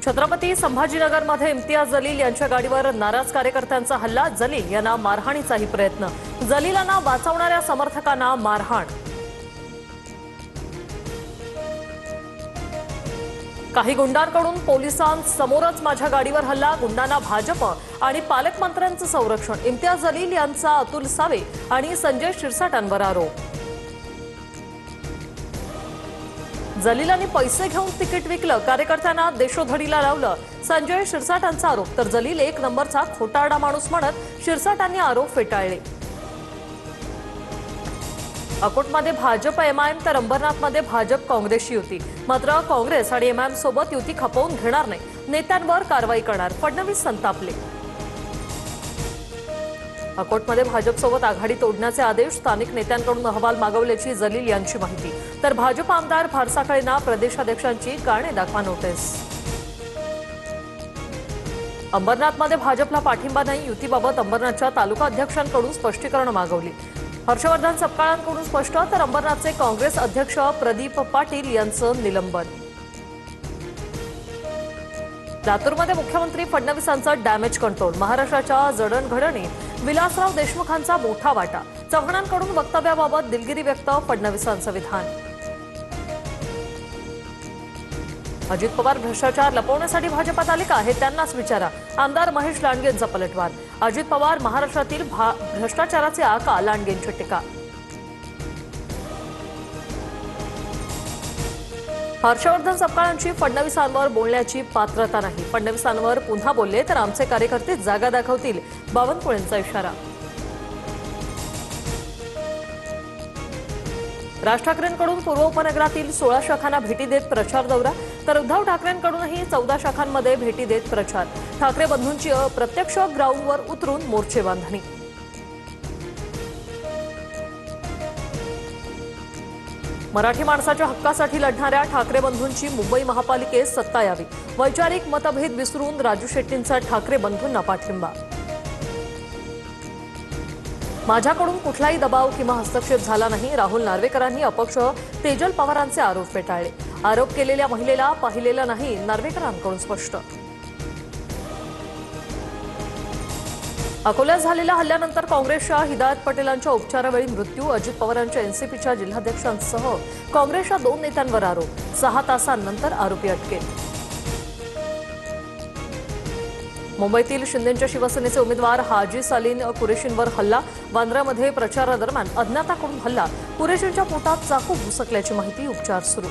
छत्रपती संभाजीनगरमध्ये इम्तियाज जलील यांच्या गाडीवर नाराज कार्यकर्त्यांचा हल्ला। जलील यांना मारहाणीचाही प्रयत्न। जलीलांना वाचवणाऱ्या समर्थकांना मारहाण। काही गुंडांकडून पोलिसांसमोरच माझ्या गाडीवर हल्ला। गुंडांना भाजप आणि पालकमंत्र्यांचं संरक्षण। इम्तियाज जलील यांचा अतुल सावे आणि संजय शिरसाटांवर आरोप। जलीलांनी पैसे घेऊन तिकीट विकलं, कार्यकर्त्यांना देशोधडीला लावलं। संजय शिरसाटांचा आरोप। तर जलील एक नंबरचा खोटारडा माणूस म्हणत शिरसाटांनी आरोप फेटाळले। अकोटमध्ये भाजप एमआयएम तर अंबरनाथमध्ये भाजप काँग्रेसची युती। मात्र काँग्रेस आणि एमआयएम सोबत युती खपवून घेणार नाही, नेत्यांवर कारवाई करणार, फडणवीस संतापले। अकोटमध्ये भाजपसोबत आघाडी तोडण्याचे आदेश, स्थानिक नेत्यांकडून अहवाल मागवल्याची जलील यांची माहिती। तर भाजप आमदार फारसाखळेंना प्रदेशाध्यक्षांची कारणे दाखवा नोटीस। अंबरनाथमध्ये भाजपला पाठिंबा नाही, युतीबाबत अंबरनाथच्या तालुका अध्यक्षांकडून स्पष्टीकरण मागवली। हर्षवर्धन सपकाळांकडून स्पष्ट, तर अंबरनाथचे काँग्रेस अध्यक्ष प्रदीप पाटील यांचं निलंबन। लातूरमध्ये मुख्यमंत्री फडणवीसांचा डॅमेज कंट्रोल, महाराष्ट्राच्या जडणघडणीत विलासराव देशमुखांचा मोठा वाटा। चव्हाणांकडून वक्तव्याबाबत दिलगिरी व्यक्त, फडणवीसांचं विधान। अजित पवार भ्रष्टाचार लपवण्यासाठी भाजपात आले का, हे त्यांनाच विचारा, आमदार महेश लांडगेंचा पलटवार। अजित पवार महाराष्ट्रातील भ्रष्टाचाराचे आका, लांडगेंची टीका। हर्षवर्धन सपकाळांची फडणवीसांवर बोलण्याची पात्रता नाही, फडणवीसांवर पुन्हा बोलले तर आमचे कार्यकर्ते जागा दाखवतील, बावनकुळेंचा इशारा। राज ठाकरेंकडून पूर्व उपनगरातील 16 शाखांना भेटी देत प्रचार दौरा, तर उद्धव ठाकरेंकडूनही 14 शाखांमध्ये भेटी देत प्रचार। ठाकरे बंधूंची प्रत्यक्ष ग्राउंडवर उतरून मोर्चे बांधणी। मराठी माणसाच्या हक्कासाठी लढणाऱ्या ठाकरे बंधूंची मुंबई महापालिकेत सत्ता यावी, वैचारिक मतभेद विसरून राजू शेट्टींचा ठाकरे बंधूंना पाठिंबा। माझ्याकडून कुठलाही दबाव किंवा हस्तक्षेप झाला नाही, राहुल नार्वेकरांनी अपक्ष तेजल पवारांचे आरोप फेटाळले। आरोप केलेल्या महिलेला पाहिलेलं नाही, नार्वेकरांकडून स्पष्ट। अकोल्यात झालेल्या हल्ल्यानंतर काँग्रेसच्या हिदायत पटेलांच्या उपचारावेळी मृत्यू, अजित पवारांच्या एनसीपीच्या जिल्हाध्यक्षांसह काँग्रेसच्या 2 नेत्यांवर आरोप। 6 तासांनंतर आरोपी अटकेत। मुंबईतील शिंदेच्या शिवसेनेचे उमेदवार हाजी सालीन कुरेशींवर हल्ला, वांद्र्यामध्ये प्रचारादरम्यान अज्ञाताकडून हल्ला, कुरेशींच्या पोटात चाकू घुसकल्याची माहिती, उपचार सुरू।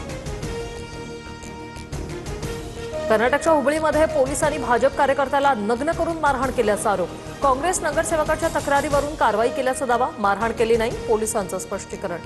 कर्नाटकच्या हुबळीमध्ये पोलिसांनी भाजप कार्यकर्त्याला नग्न करून मारहाण केल्याचा आरोप, काँग्रेस नगरसेवकाच्या तक्रारीवरून कारवाई केल्याचा दावा, मारहाण केली नाही, पोलिसांचं स्पष्टीकरण।